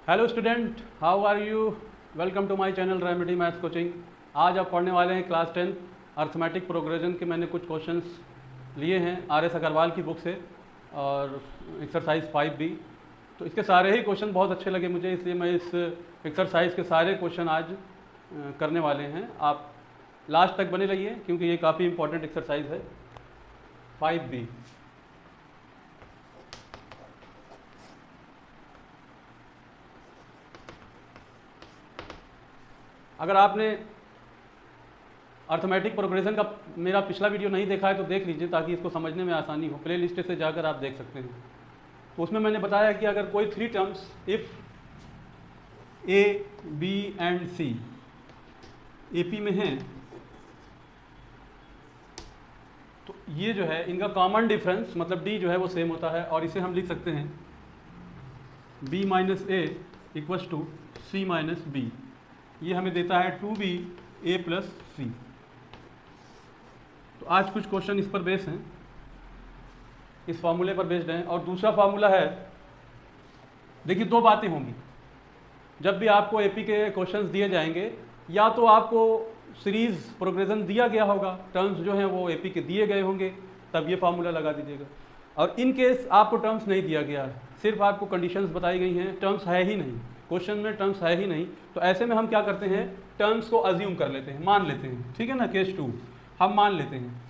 Hello student, how are you? Welcome to my channel remedy maths coaching. आज आप पढ़ने वाले हैं क्लास 10 अर्थमेटिक प्रोग्रेशन के। मैंने कुछ क्वेश्चंस लिए हैं RS अग्रवाल की बुक से और एक्सरसाइज 5B। तो इसके सारे ही क्वेश्चन बहुत अच्छे लगे मुझे, इसलिए मैं इस एक्सरसाइज के सारे क्वेश्चन आज करने वाले हैं। आप लास्ट तक बने रहिए क्योंकि ये काफ़ी इंपॉर्टेंट एक्सरसाइज है 5B। अगर आपने अर्थमेटिक प्रोग्रेशन का मेरा पिछला वीडियो नहीं देखा है तो देख लीजिए ताकि इसको समझने में आसानी हो। प्ले लिस्ट से जाकर आप देख सकते हैं। तो उसमें मैंने बताया कि अगर कोई 3 terms if A, B and C AP में हैं तो ये जो है इनका कॉमन डिफरेंस मतलब D जो है वो सेम होता है और इसे हम लिख सकते हैं B minus A equals to C minus B। ये हमें देता है 2B A प्लस C। तो आज कुछ क्वेश्चन इस पर बेस्ड हैं, इस फार्मूले पर बेस्ड हैं। और दूसरा फार्मूला है, देखिए 2 बातें होंगी जब भी आपको एपी के क्वेश्चंस दिए जाएंगे। या तो आपको सीरीज प्रोग्रेशन दिया गया होगा, टर्म्स जो हैं वो एपी के दिए गए होंगे, तब ये फार्मूला लगा दीजिएगा। और इन केस आपको टर्म्स नहीं दिया गया है, सिर्फ आपको कंडीशंस बताई गई हैं, टर्म्स है ही नहीं, क्वेश्चन में टर्म्स है ही नहीं, तो ऐसे में हम क्या करते हैं, टर्म्स को अज्यूम कर लेते हैं, मान लेते हैं। ठीक है ना, केस 2 हम मान लेते हैं।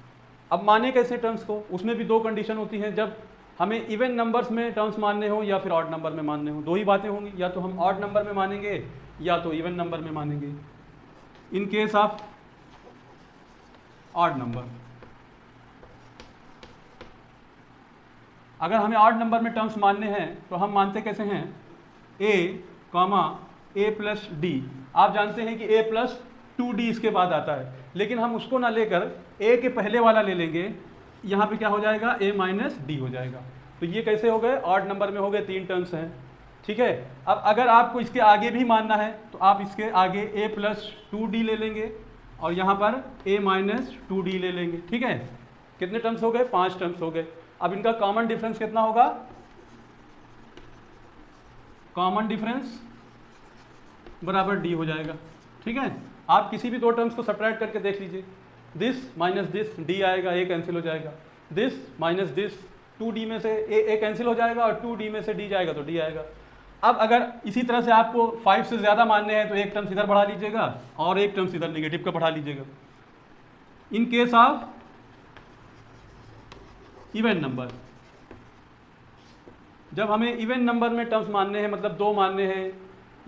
अब माने कैसे टर्म्स को, उसमें भी 2 कंडीशन होती हैं। जब हमें इवन नंबर्स में टर्म्स मानने हो या फिर ऑड नंबर में मानने हो, 2 ही बातें होंगी, या तो हम ऑड नंबर में मानेंगे या तो इवन नंबर में मानेंगे। In case of odd number, अगर हमें ऑड नंबर में टर्म्स मानने हैं तो हम मानते कैसे हैं, a comma a plus D. आप जानते हैं कि a प्लस 2d इसके बाद आता है, लेकिन हम उसको ना लेकर a के पहले वाला ले लेंगे। यहाँ पे क्या हो जाएगा, a माइनस डी हो जाएगा। तो ये कैसे हो गए, ऑड नंबर में हो गए, 3 टर्म्स हैं। ठीक है। अब अगर आपको इसके आगे भी मानना है तो आप इसके आगे a प्लस 2d ले लेंगे और यहाँ पर a माइनस 2d ले लेंगे। ठीक है, कितने टर्म्स हो गए, 5 टर्म्स हो गए। अब इनका कॉमन डिफरेंस कितना होगा, कॉमन डिफरेंस बराबर d हो जाएगा। ठीक है, आप किसी भी 2 टर्म्स को सब्ट्रैक्ट करके देख लीजिए, दिस माइनस दिस d आएगा, a कैंसिल हो जाएगा, दिस माइनस दिस 2d में से a कैंसिल हो जाएगा और 2d में से d जाएगा तो d आएगा। अब अगर इसी तरह से आपको 5 से ज़्यादा मानने हैं तो एक टर्म्स इधर बढ़ा लीजिएगा और एक टर्म्स इधर निगेटिव का बढ़ा लीजिएगा। In case of even number, जब हमें इवन नंबर में टर्म्स मानने हैं, मतलब 2 मानने हैं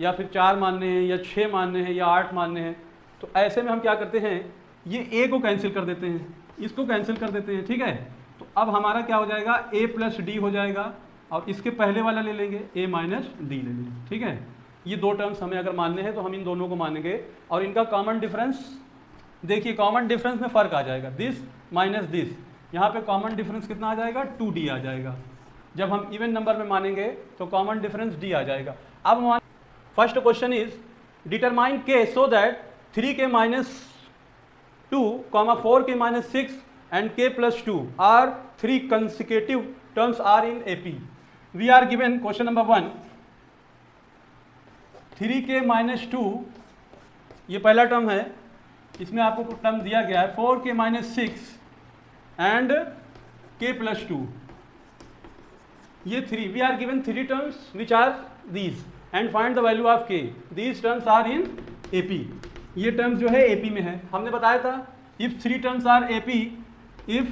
या फिर 4 मानने हैं या 6 मानने हैं या 8 मानने हैं, तो ऐसे में हम क्या करते हैं, ये a को कैंसिल कर देते हैं, इसको कैंसिल कर देते हैं। ठीक है, तो अब हमारा क्या हो जाएगा, a प्लस डी हो जाएगा और इसके पहले वाला ले लेंगे, a माइनस डी ले लेंगे। ठीक है, ये 2 टर्म्स हमें अगर मानने हैं तो हम इन दोनों को मानेंगे और इनका कॉमन डिफरेंस, देखिए कॉमन डिफरेंस में फ़र्क आ जाएगा, दिस माइनस दिस, यहाँ पे कॉमन डिफरेंस कितना आ जाएगा, 2d आ जाएगा। जब हम इवन नंबर में मानेंगे तो कॉमन डिफरेंस d आ जाएगा। अब first question is determine k so that 3k minus 2, 4k minus 6 and k plus 2 are 3 consecutive terms are in AP। We are given question number 1, 3k minus 2 ये पहला term है, इसमें आपको term दिया गया है 4k minus 6 and k plus 2, ये 3। We are given 3 terms which are these and find the value of k। These terms are in AP। ये टर्म्स जो है AP में है। हमने बताया था if 3 terms are AP, if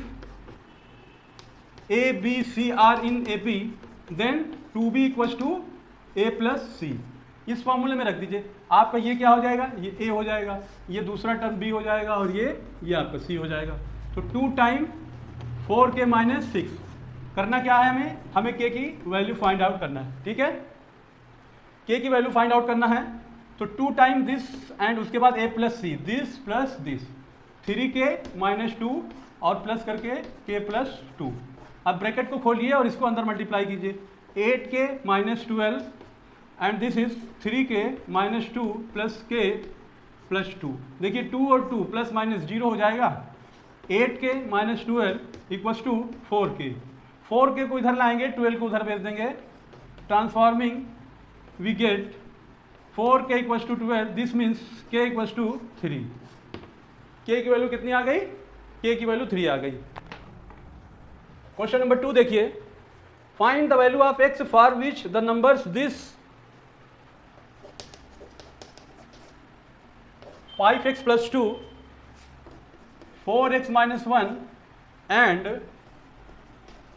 A B C are in AP then 2B equals to A plus C। इस फॉर्मूले में रख दीजिए, आपका ये क्या हो जाएगा, ये A हो जाएगा, ये दूसरा टर्म B हो जाएगा और ये आपका C हो जाएगा। तो 2 टाइम 4k माइनस 6 करना क्या है, हमें k की वैल्यू फाइंड आउट करना है। ठीक है, k की वैल्यू फाइंड आउट करना है तो 2 टाइम दिस एंड उसके बाद a plus c, this plus this, 3k minus 2 और प्लस करके k प्लस 2। अब ब्रैकेट को खोलिए और इसको अंदर मल्टीप्लाई कीजिए, 8k minus 12 and this is 3k minus 2 plus k plus 2। देखिए 2 और 2 प्लस माइनस 0 हो जाएगा, 8k minus 12 equals to 4k। 4k को इधर लाएंगे, 12 को उधर भेज देंगे, transforming we get 4k equals to 12. This means k equals to 3. k की वैल्यू कितनी आ गई? k की वैल्यू 3 आ गई. क्वेश्चन नंबर 2 देखिए. Find the value of x for which the numbers this 5x plus 2, 4x minus 1 and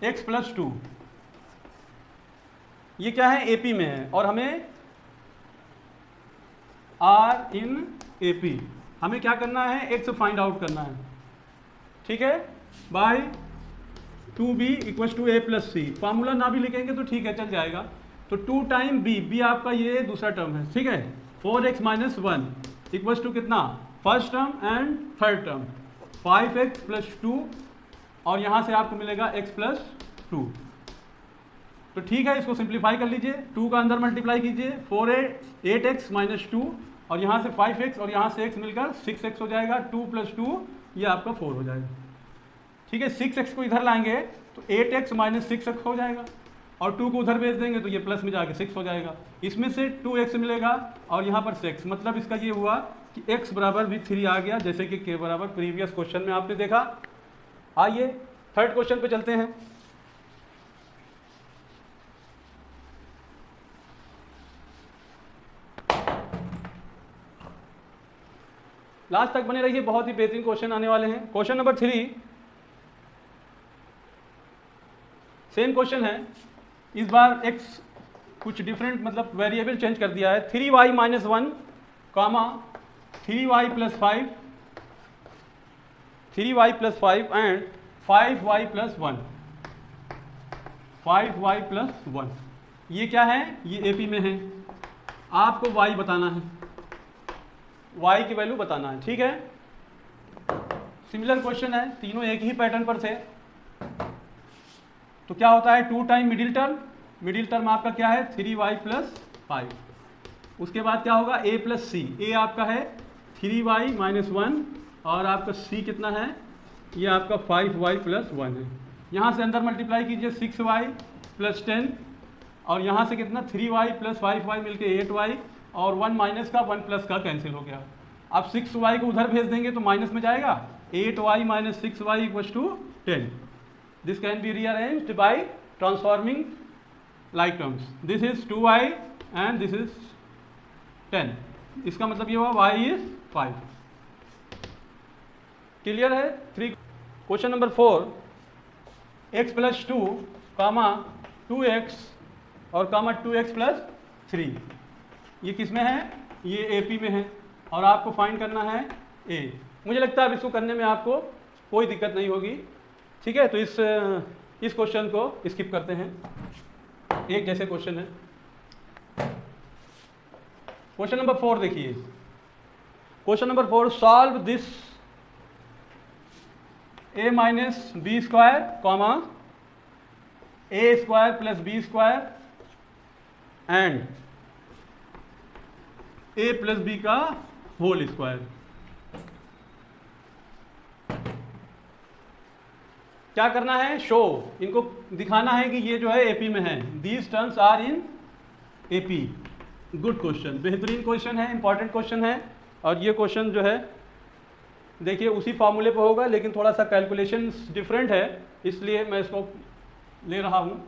x plus 2. ये क्या है? AP में है और हमें R in AP हमें क्या करना है? x फाइंड आउट करना है. ठीक है, by 2b equals to a plus c. Formula ना भी लिखेंगे तो ठीक है, चल जाएगा. तो 2 टाइम b आपका ये दूसरा टर्म है. ठीक है, 4x माइनस 1 इक्वल्स टू कितना? First term and third term 5x plus 2 और यहाँ से आपको मिलेगा x प्लस 2. तो ठीक है, इसको सिंप्लीफाई कर लीजिए. 2 का अंदर मल्टीप्लाई कीजिए, 8x माइनस 2 और यहाँ से 5x और यहाँ से x मिलकर 6x हो जाएगा. 2 प्लस 2 ये आपका 4 हो जाएगा. ठीक है, 6x को इधर लाएंगे तो 8x माइनस 6x हो जाएगा और 2 को उधर भेज देंगे तो ये प्लस में जाके 6 हो जाएगा. इसमें से 2x मिलेगा और यहाँ पर 6. मतलब इसका ये हुआ कि x बराबर भी 3 आ गया, जैसे कि k बराबर प्रीवियस क्वेश्चन में आपने देखा. आइए थर्ड क्वेश्चन पे चलते हैं. लास्ट तक बने रहिए, बहुत ही बेहतरीन क्वेश्चन आने वाले हैं. क्वेश्चन नंबर 3 सेम क्वेश्चन है. इस बार x कुछ डिफरेंट मतलब वेरिएबल चेंज कर दिया है. 3y minus 1 comma 3y plus 5, 3y plus 5 and 5y plus 1, 5y plus 1. ये क्या है? ये एपी में है. आपको y बताना है, y की वैल्यू बताना है. ठीक है, सिमिलर क्वेश्चन है, तीनों एक ही पैटर्न पर थे. तो क्या होता है? 2 time middle term. Middle term आपका क्या है? 3y plus 5. उसके बाद क्या होगा? a plus c. a आपका है 3y माइनस 1 और आपका c कितना है? ये आपका 5y प्लस 1 है. यहाँ से अंदर मल्टीप्लाई कीजिए, 6y प्लस 10 और यहाँ से कितना? 3y प्लस 5y मिलके 8y और 1 माइनस का 1 प्लस का कैंसिल हो गया. अब 6y को उधर भेज देंगे तो माइनस में जाएगा. 8y minus 6y equals to 10. This can be rearranged by transforming like terms. This is 2y and this is 10. इसका मतलब ये हुआ y is 5. क्लियर है? 3. क्वेश्चन नंबर 4 x प्लस 2 कामा 2x और कामा 2x प्लस 3. ये किस में है? ये AP में है और आपको फाइंड करना है a. मुझे लगता है अब इसको करने में आपको कोई दिक्कत नहीं होगी. ठीक है, तो इस क्वेश्चन को स्किप करते हैं. एक जैसे क्वेश्चन है. क्वेश्चन नंबर 4 देखिए. Question number 4, solve this a minus b square comma a square plus b square and a plus b का होल स्क्वायर. क्या करना है? शो. इनको दिखाना है कि ये जो है एपी में है. These terms are in AP. Good question, बेहतरीन क्वेश्चन है, इंपॉर्टेंट क्वेश्चन है. और ये क्वेश्चन जो है देखिए उसी फॉर्मूले पे होगा, लेकिन थोड़ा सा कैलकुलेशन डिफरेंट है, इसलिए मैं इसको ले रहा हूँ.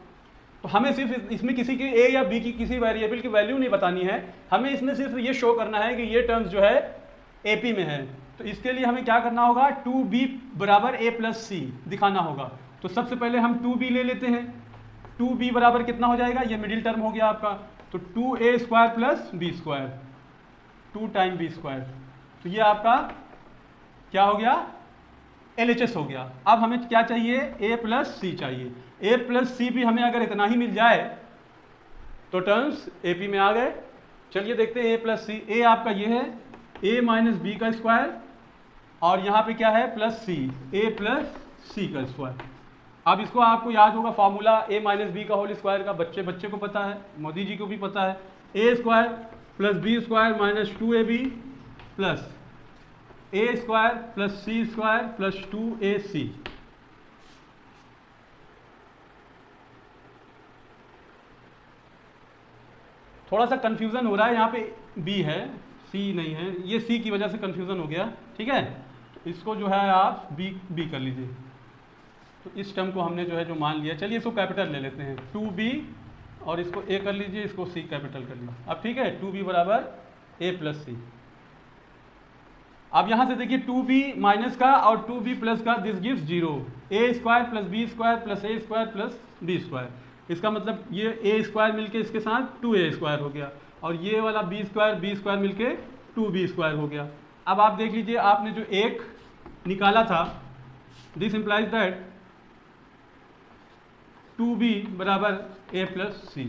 तो हमें सिर्फ इसमें किसी की ए या बी की किसी वेरिएबल की वैल्यू नहीं बतानी है. हमें इसमें सिर्फ ये शो करना है कि ये टर्म्स जो है एपी में है. तो इसके लिए हमें क्या करना होगा? 2b बराबर a प्लस सी दिखाना होगा. तो सबसे पहले हम 2b ले लेते हैं. 2b बराबर कितना हो जाएगा? ये मिडिल टर्म हो गया आपका. तो 2a square plus b square, 2 time b square. तो ये आपका क्या हो गया? LHS हो गया. अब हमें क्या चाहिए? a प्लस सी चाहिए. a प्लस सी भी हमें अगर इतना ही मिल जाए तो टर्म्स एपी में आ गए. चलिए देखते हैं a प्लस सी. a आपका ये है a माइनस बी का स्क्वायर और यहाँ पे क्या है? Plus c. a plus c का स्क्वायर. अब इसको आपको याद होगा फॉर्मूला a माइनस बी का होल स्क्वायर का. बच्चे को पता है, मोदी जी को भी पता है. a square plus b square minus 2ab plus a square plus c square plus 2ac. थोड़ा सा कन्फ्यूज़न हो रहा है, यहाँ पे बी है, सी नहीं है, ये सी की वजह से कन्फ्यूज़न हो गया, ठीक है। तो इसको जो है आप बी कर लीजिए। तो इस टर्म को हमने जो है जो मान लिया, चलिए इसको कैपिटल ले लेते हैं, 2b, और इसको a कर लीजिए, इसको c कैपिटल कर लीजिए। अब ठीक है, 2b बराबर a प्लस सी। अब यहाँ से देखिए 2b माइनस का और 2b प्लस का, this gives 0, a square plus b square plus a square plus b square. इसका मतलब ये a स्क्वायर मिलके इसके साथ 2a स्क्वायर हो गया, और ये वाला b स्क्वायर मिलके 2b स्क्वायर हो गया। अब आप देख लीजिए, आपने जो एक निकाला था, दिस इंप्लाइज दैट 2b बराबर a plus c.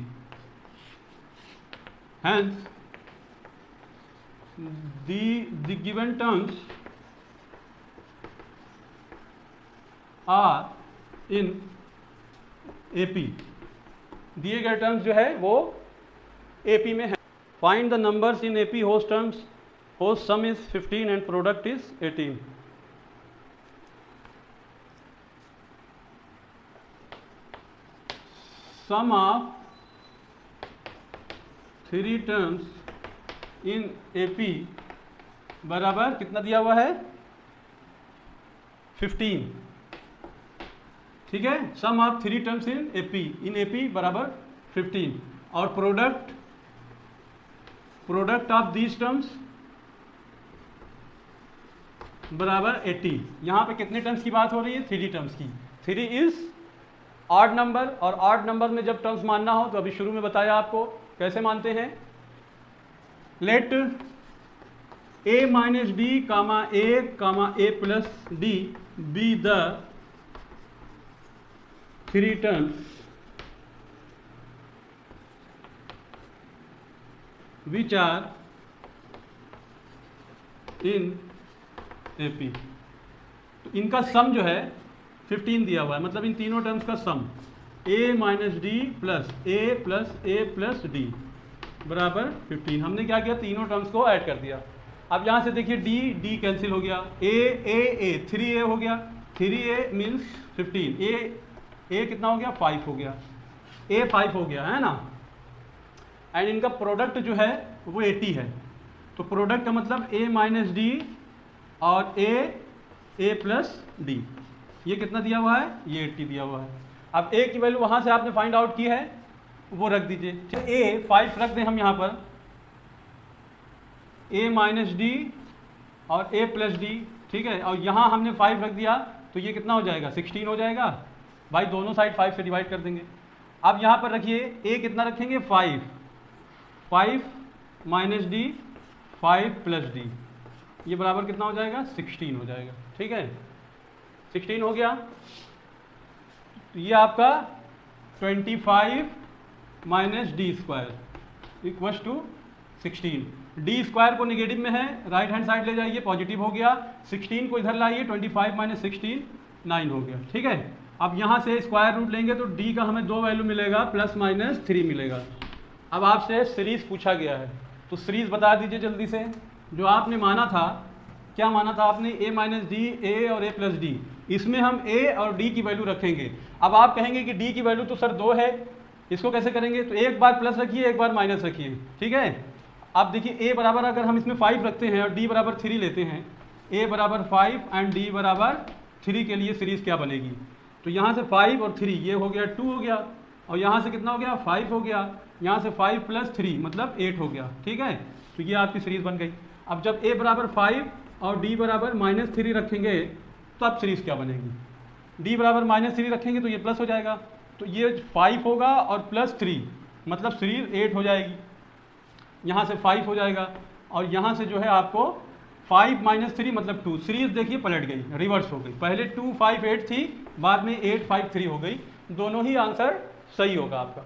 Hence the given terms are in AP। दिए गए टर्म्स जो है वो AP में है। Find the numbers in AP whose terms, whose sum is 15 and product is 18। Sum of 3 terms in AP बराबर कितना दिया हुआ है, 15, ठीक है। Sum of 3 terms in AP बराबर 15, और प्रोडक्ट ऑफ दीज टर्म्स बराबर 80। यहाँ पे कितने टर्म्स की बात हो रही है, 3 टर्म्स की। 3 इज ऑड नंबर, और ऑड नंबर में जब टर्म्स मानना हो तो अभी शुरू में बताया आपको कैसे मानते हैं। Let a minus d comma a plus d be the 3 terms which are in AP। तो इनका सम जो है 15 दिया हुआ है, मतलब इन तीनों टर्म्स का सम a minus D plus a plus D बराबर 15। हमने क्या किया, तीनों टर्म्स को ऐड कर दिया। अब यहाँ से देखिए डी कैंसिल हो गया, a 3a हो गया, 3a मीन्स 15, a कितना हो गया, 5 हो गया, a 5 हो गया, है ना। एंड इनका प्रोडक्ट जो है वो 80 है। तो प्रोडक्ट का मतलब a माइनस डी और a प्लस डी, ये कितना दिया हुआ है, ये 80 दिया हुआ है। अब a की वैल्यू वहाँ से आपने फाइंड आउट की है, वो रख दीजिए। a 5 रख दें हम यहाँ पर, a माइनस डी और a प्लस डी, ठीक है। और यहाँ हमने 5 रख दिया, तो ये कितना हो जाएगा, 16 हो जाएगा। भाई दोनों साइड 5 से डिवाइड कर देंगे। अब यहाँ पर रखिए a कितना रखेंगे, 5 माइनस डी 5 प्लस डी, ये बराबर कितना हो जाएगा, 16 हो जाएगा, ठीक है। 16 हो गया, तो ये आपका 25 minus d square equal to 16। D square को निगेटिव में है, राइट हैंड साइड ले जाइए, पॉजिटिव हो गया। 16 को इधर लाइए, 25 माइनस 16 9 हो गया, ठीक है। अब यहाँ से स्क्वायर रूट लेंगे तो डी का हमें 2 वैल्यू मिलेगा, प्लस माइनस 3 मिलेगा। अब आपसे सीरीज पूछा गया है, तो सीरीज बता दीजिए जल्दी से। जो आपने माना था, क्या माना था आपने, a माइनस डी, ए और a प्लस डी, इसमें हम a और d की वैल्यू रखेंगे। अब आप कहेंगे कि d की वैल्यू तो सर 2 है, इसको कैसे करेंगे, तो एक बार प्लस रखिए, एक बार माइनस रखिए, ठीक है। अब देखिए a बराबर अगर हम इसमें 5 रखते हैं और d बराबर 3 लेते हैं, a बराबर 5 एंड d बराबर 3 के लिए सीरीज क्या बनेगी, तो यहाँ से 5 और 3, ये हो गया 2 हो गया, और यहाँ से कितना हो गया, 5 हो गया, यहाँ से 5 प्लस 3 मतलब 8 हो गया, ठीक है। तो ये आपकी सीरीज बन गई। अब जब a बराबर 5 और d बराबर -3 रखेंगे तो अब सीरीज क्या बनेगी, d बराबर -3 रखेंगे तो ये प्लस हो जाएगा, तो ये 5 होगा और प्लस 3 मतलब सीरीज 8 हो जाएगी। यहाँ से 5 हो जाएगा, और यहाँ से जो है आपको 5 माइनस 3 मतलब 2, सीरीज देखिए पलट गई, रिवर्स हो गई। पहले 2 5 8 थी, बाद में 8 5 3 हो गई। दोनों ही आंसर सही होगा आपका,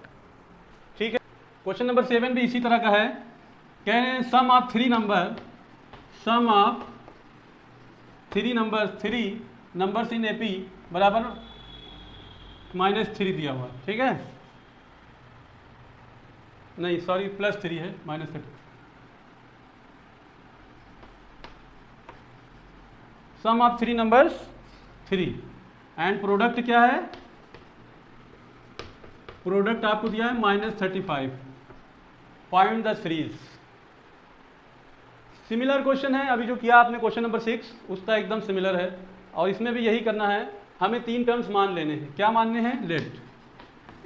ठीक है। क्वेश्चन नंबर 7 भी इसी तरह का है। कह रहे हैं सम ऑफ 3 नंबर्स इन AP बराबर -3 दिया हुआ, ठीक है। नहीं सॉरी, +3 है, -3। सम ऑफ 3 नंबर्स 3 एंड प्रोडक्ट क्या है, प्रोडक्ट आपको दिया है -35 find the series. Similar question है अभी जो किया आपने क्वेश्चन नंबर 6, उसका एकदम सिमिलर है, और इसमें भी यही करना है। हमें 3 टर्म्स मान लेने हैं। क्या मानने हैं? लेट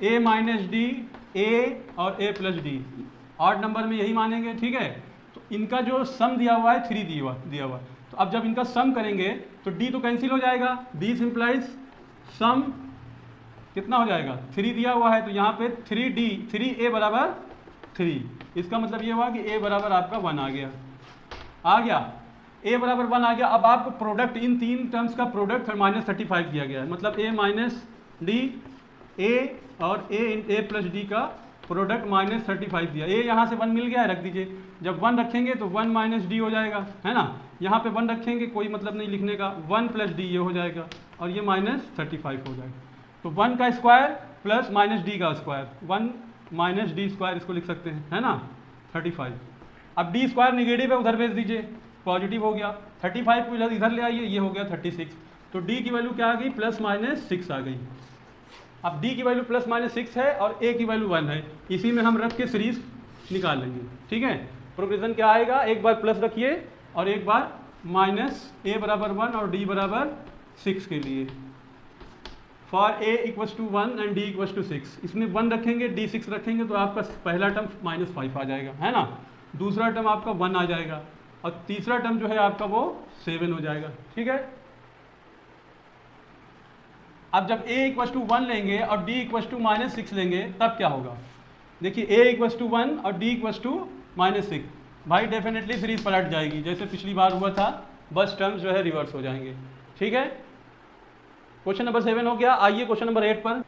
a माइनस डी, ए और a plus D, odd number में यही मानेंगे, ठीक है। तो इनका जो सम दिया हुआ है 3 दिया हुआ। तो अब जब इनका सम करेंगे तो d तो कैंसिल हो जाएगा, दिस इम्प्लाइज सम कितना हो जाएगा, 3 दिया हुआ है, तो यहाँ पे 3d 3a बराबर 3। इसका मतलब ये हुआ कि a बराबर आपका 1 आ गया, a बराबर 1 आ गया। अब आपको प्रोडक्ट, इन 3 टर्म्स का प्रोडक्ट -35 दिया गया है, मतलब a माइनस डी, a और a प्लस डी का प्रोडक्ट -35 दिया। a यहाँ से 1 मिल गया है, रख दीजिए। जब 1 रखेंगे तो 1 माइनस डी हो जाएगा, है ना। यहाँ पे 1 रखेंगे, कोई मतलब नहीं लिखने का, 1 प्लस डी ये हो जाएगा, और ये -35 हो जाएगा। तो 1 का स्क्वायर प्लस माइनस डी का स्क्वायर, 1 माइनस डी स्क्वायर इसको लिख सकते हैं, है ना, 35। अब डी स्क्वायर निगेटिव है, उधर भेज दीजिए, पॉजिटिव हो गया। 35 को इधर ले आइए, ये हो गया 36। तो डी की वैल्यू क्या आ गई, +-6 आ गई। अब d की वैल्यू +-6 है और a की वैल्यू 1 है, इसी में हम रख के सीरीज निकाल लेंगे, ठीक है। प्रोग्रेशन क्या आएगा, एक बार प्लस रखिए और एक बार माइनस, a बराबर 1 और d बराबर 6 के लिए, फॉर a = 1 एंड d = 6। इसमें 1 रखेंगे, d 6 रखेंगे, तो आपका पहला टर्म -5 आ जाएगा, है ना। दूसरा टर्म आपका 1 आ जाएगा, और तीसरा टर्म जो है आपका वो 7 हो जाएगा, ठीक है। अब जब a = 1 लेंगे और d = -6 लेंगे, तब क्या होगा, देखिए a = 1 और d = -6, भाई डेफिनेटली सीरीज पलट जाएगी, जैसे पिछली बार हुआ था, बस टर्म्स जो है रिवर्स हो जाएंगे, ठीक है। क्वेश्चन नंबर 7 हो गया। आइए क्वेश्चन नंबर 8 पर।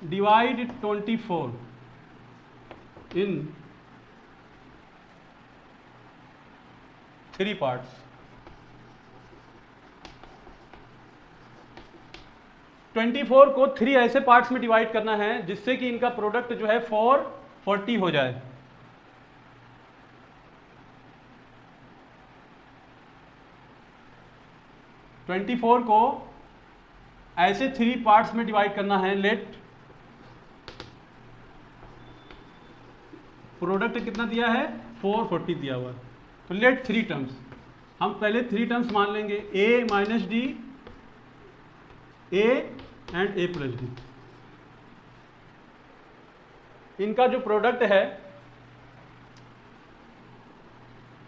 Divide 24 in 3 parts. 24 को 3 ऐसे पार्ट्स में डिवाइड करना है जिससे कि इनका प्रोडक्ट जो है 440 हो जाए। ट्वेंटी 24 को ऐसे 3 पार्ट्स में डिवाइड करना है। लेट प्रोडक्ट कितना दिया है, 440 दिया हुआ। तो लेट 3 टर्म्स, हम पहले 3 टर्म्स मान लेंगे, a minus D, a and a plus D. इनका जो प्रोडक्ट है,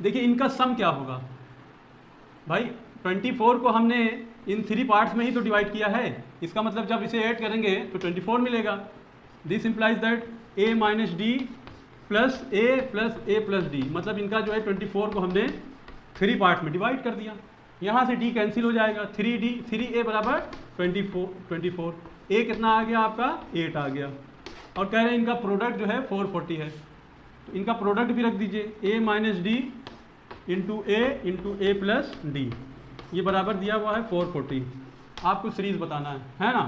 देखिए इनका सम क्या होगा भाई। 24 को हमने इन 3 पार्ट्स में ही तो डिवाइड किया है, इसका मतलब जब इसे ऐड करेंगे तो 24 मिलेगा। This implies that a minus D plus a plus D, मतलब इनका जो है 24 को हमने 3 पार्ट में डिवाइड कर दिया। यहाँ से d कैंसिल हो जाएगा, 3a बराबर 24। a कितना आ गया आपका, 8 आ गया, और कह रहे हैं इनका प्रोडक्ट जो है 440 है, तो इनका प्रोडक्ट भी रख दीजिए, a minus D into a plus D, ये बराबर दिया हुआ है 440। आपको सीरीज बताना है ना।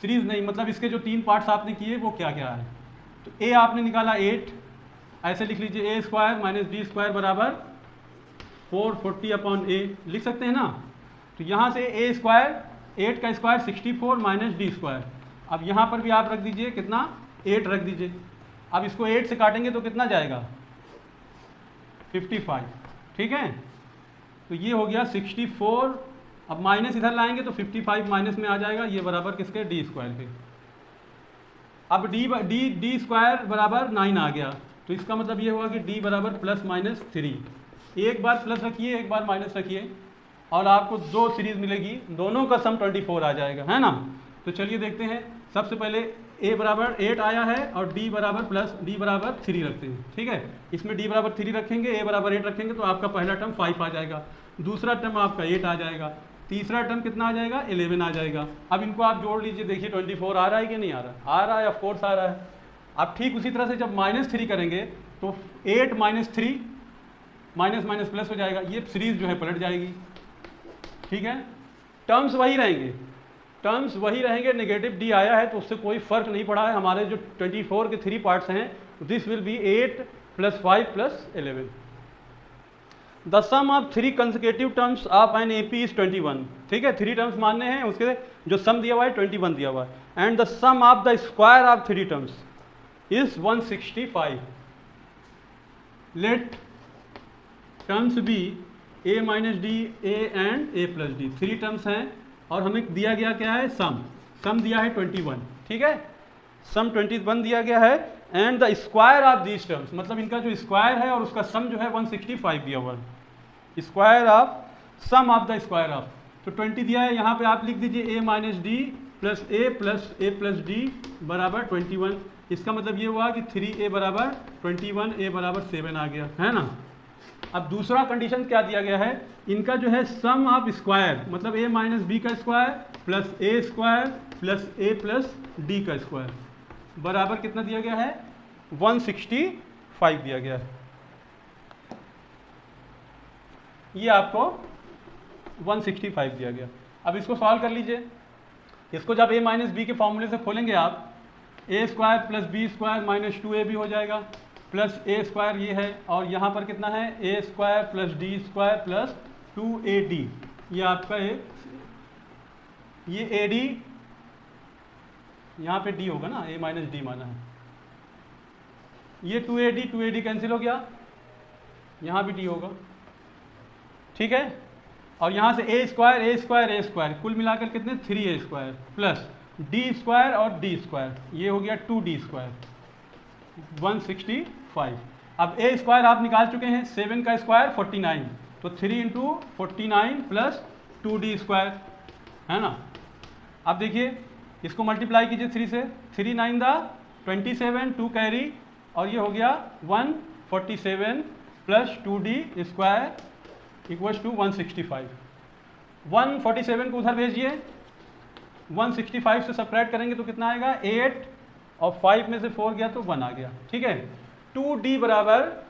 सीरीज नहीं, मतलब इसके जो 3 पार्ट्स आपने किए वो क्या क्या है। तो a आपने निकाला 8, ऐसे लिख लीजिए, a square minus d square बराबर 440/a, लिख सकते हैं ना। तो यहाँ से a स्क्वायर, 8 का स्क्वायर 64 माइनस डी स्क्वायर। अब यहाँ पर भी आप रख दीजिए, कितना, 8 रख दीजिए। अब इसको 8 से काटेंगे तो कितना जाएगा, 55, ठीक है। तो ये हो गया 64, अब माइनस इधर लाएंगे तो 55 माइनस में आ जाएगा, ये बराबर किसके, डी स्क्वायर के। अब डी स्क्वायर बराबर 9 आ गया, तो इसका मतलब ये हुआ कि d बराबर +-3। एक बार प्लस रखिए, एक बार माइनस रखिए, और आपको 2 सीरीज मिलेगी, दोनों का सम 24 आ जाएगा, है ना। तो चलिए देखते हैं। सबसे पहले a बराबर 8 आया है और d बराबर 3 रखते हैं, ठीक है। इसमें d बराबर 3 रखेंगे, a बराबर 8 रखेंगे, तो आपका पहला टर्म 5 आ जाएगा, दूसरा टर्म आपका 8 आ जाएगा, तीसरा टर्म कितना आ जाएगा, 11 आ जाएगा। अब इनको आप जोड़ लीजिए, देखिए 24 आ रहा है कि नहीं आ रहा, आ रहा है, ऑफ कोर्स आ रहा है। अब ठीक उसी तरह से जब -3 करेंगे तो 8 - 3 माइनस माइनस प्लस हो जाएगा, ये सीरीज जो है पलट जाएगी, ठीक है। टर्म्स वही रहेंगे, नेगेटिव d आया है तो उससे कोई फर्क नहीं पड़ा है। हमारे जो 24 के 3 पार्ट्स हैं, this will be 8 + 5 + 11। The sum of 3 consecutive terms of an AP is 21। ठीक है, 3 टर्म्स मानने हैं, उसके जो सम दिया हुआ है 21 दिया हुआ है। And the sum of the square of 3 terms is 165। Let terms be a minus d a and a plus d. 3 टर्म्स हैं और हमें दिया गया क्या है, सम दिया है 21। ठीक है, सम 21 दिया गया है। And the square of these terms, मतलब इनका जो स्क्वायर है और उसका सम जो है 165 दिया हुआ है। Square of sum of the square of, तो 20 दिया है, यहाँ पे आप लिख दीजिए a minus D plus a plus D बराबर 21। इसका मतलब ये हुआ कि 3a बराबर 21, a बराबर 7 आ गया, है ना। अब दूसरा कंडीशन क्या दिया गया है, इनका जो है सम ऑफ स्क्वायर, मतलब a माइनस बी का square plus a square plus a plus D का स्क्वायर बराबर कितना दिया गया है, 165 दिया गया है। ये आपको 165 दिया गया। अब इसको सॉल्व कर लीजिए। इसको जब a माइनस बी के फॉर्मूले से खोलेंगे आप, a square plus b square minus 2a भी हो जाएगा, प्लस a स्क्वायर ये है, और यहाँ पर कितना है, a square plus D square plus 2ad। ये आपका ये ad, यहाँ पे d होगा ना, a माइनस डी माना है। ये 2ad कैंसिल हो गया, यहाँ भी d होगा। ठीक है, और यहाँ से a स्क्वायर कुल मिलाकर कितने, 3a square plus d square और d स्क्वायर, ये हो गया 2d स्क्वायर 165। अब a स्क्वायर आप निकाल चुके हैं, 7 का स्क्वायर 49, तो 3 इंटू 49 प्लस 2d स्क्वायर, है ना। अब देखिए इसको मल्टीप्लाई कीजिए 3 से, 3 9 दा 27, 2 कैरी, और ये हो गया 147 plus 2d square equals to 165। 147 को उधर भेजिए, 165 से सब्ट्रैक्ट करेंगे तो कितना आएगा, 8, और 5 में से 4 गया तो 1 आ गया। ठीक है, 2d बराबर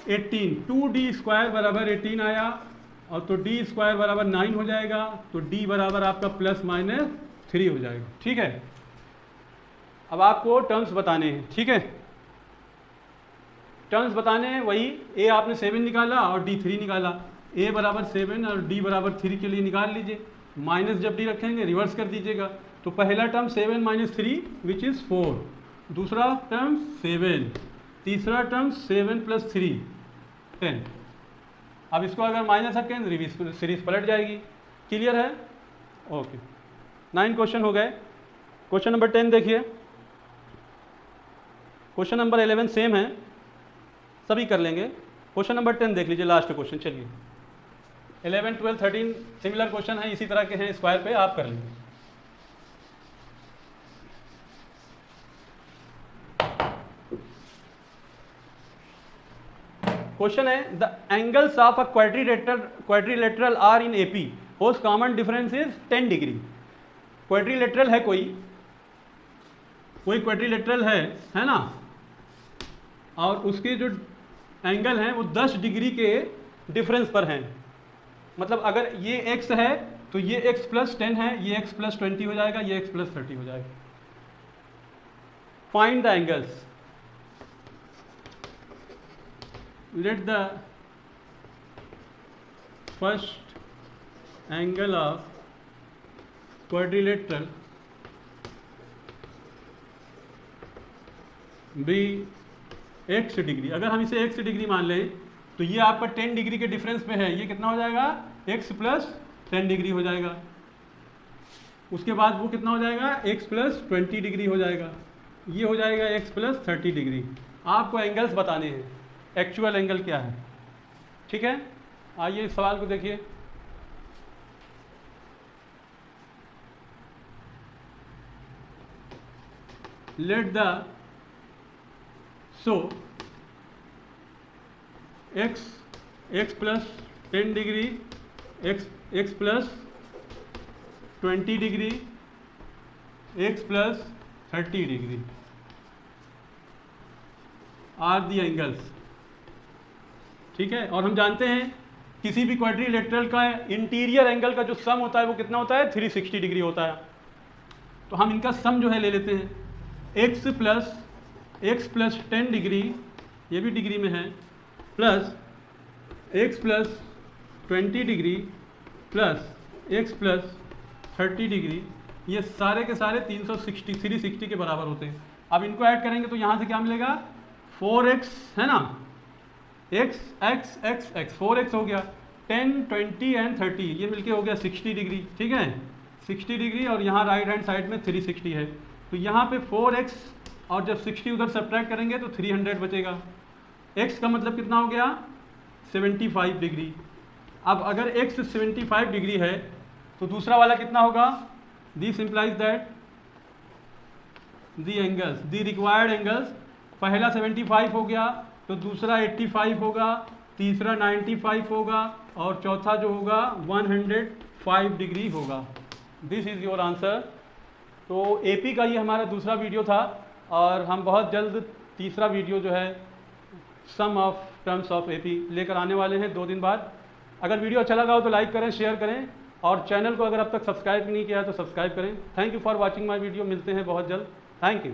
18, 2d स्क्वायर बराबर 18 आया, और तो d स्क्वायर बराबर 9 हो जाएगा, तो d बराबर आपका प्लस माइनस 3 हो जाएगा। ठीक है, अब आपको टर्म्स बताने हैं। ठीक है, टर्म्स बताने हैं, वही a आपने 7 निकाला और d 3 निकाला, a बराबर 7 और d बराबर 3 के लिए निकाल लीजिए। माइनस जब d रखेंगे रिवर्स कर दीजिएगा, तो पहला टर्म 7 माइनस 3 विच इज़ 4, दूसरा टर्म 7, तीसरा टर्म 7 प्लस 3 10। अब इसको अगर माइनस रखें सीरीज पलट जाएगी। क्लियर है, ओके। 9 क्वेश्चन हो गए। क्वेश्चन नंबर 10 देखिए, क्वेश्चन नंबर 11 सेम है, सभी कर लेंगे। क्वेश्चन नंबर 10 देख लीजिए, लास्ट क्वेश्चन। चलिए 11 12 13 सिमिलर क्वेश्चन है, इसी तरह के हैं, स्क्वायर पे आप कर लेंगे। क्वेश्चन है, the angles of a quadrilateral are in AP whose common difference is 10 degree. Quadrilateral है, कोई क्वाड्रिलेटरल है ना, और उसके जो एंगल हैं वो 10 डिग्री के डिफरेंस पर हैं। मतलब अगर ये x है तो ये x प्लस 10 है, ये x प्लस 20 हो जाएगा, ये x प्लस 30 हो जाएगा। Find the angles. Let the first angle of quadrilateral be x degree. अगर हम इसे x डिग्री मान लें तो ये आपका 10 डिग्री के डिफरेंस पे है, ये कितना हो जाएगा, x प्लस 10 डिग्री हो जाएगा। उसके बाद वो कितना हो जाएगा, x प्लस 20 डिग्री हो जाएगा, ये हो जाएगा x प्लस 30 डिग्री। आपको एंगल्स बताने हैं, एक्चुअल एंगल क्या है। ठीक है, आइए इस सवाल को देखिए। Let the so x plus 10 degree, x plus 20 degree, x plus 30 degree are the angles. ठीक है, और हम जानते हैं किसी भी क्वाड्रिलेटरल का इंटीरियर एंगल का जो सम होता है वो कितना होता है, 360 डिग्री होता है। तो हम इनका सम जो है ले लेते हैं, x प्लस 10 डिग्री, ये भी डिग्री में है, plus x plus 20 degree plus x plus 30 degree, ये सारे के सारे 360 के बराबर होते हैं। अब इनको ऐड करेंगे तो यहाँ से क्या मिलेगा, 4x है ना, x x x x 4x हो गया, 10 20 एंड 30 ये मिलके हो गया 60 डिग्री, ठीक है 60 डिग्री, और यहाँ राइट हैंड साइड में 360 है, तो यहाँ पे 4x और जब 60 उधर सब्ट्रैक्ट करेंगे तो 300 बचेगा। x का मतलब कितना हो गया, 75 डिग्री। अब अगर x 75 डिग्री है तो दूसरा वाला कितना होगा, this implies that the angles, the required angles, पहला 75 हो गया तो दूसरा 85 होगा, तीसरा 95 होगा, और चौथा जो होगा 105 डिग्री होगा। This is your answer. तो एपी का ये हमारा दूसरा वीडियो था, और हम बहुत जल्द तीसरा वीडियो जो है sum of terms of AP लेकर आने वाले हैं 2 दिन बाद। अगर वीडियो अच्छा लगा हो तो लाइक करें, शेयर करें, और चैनल को अगर अब तक सब्सक्राइब नहीं किया है तो सब्सक्राइब करें। Thank you for watching my video, मिलते हैं बहुत जल्द। Thank you.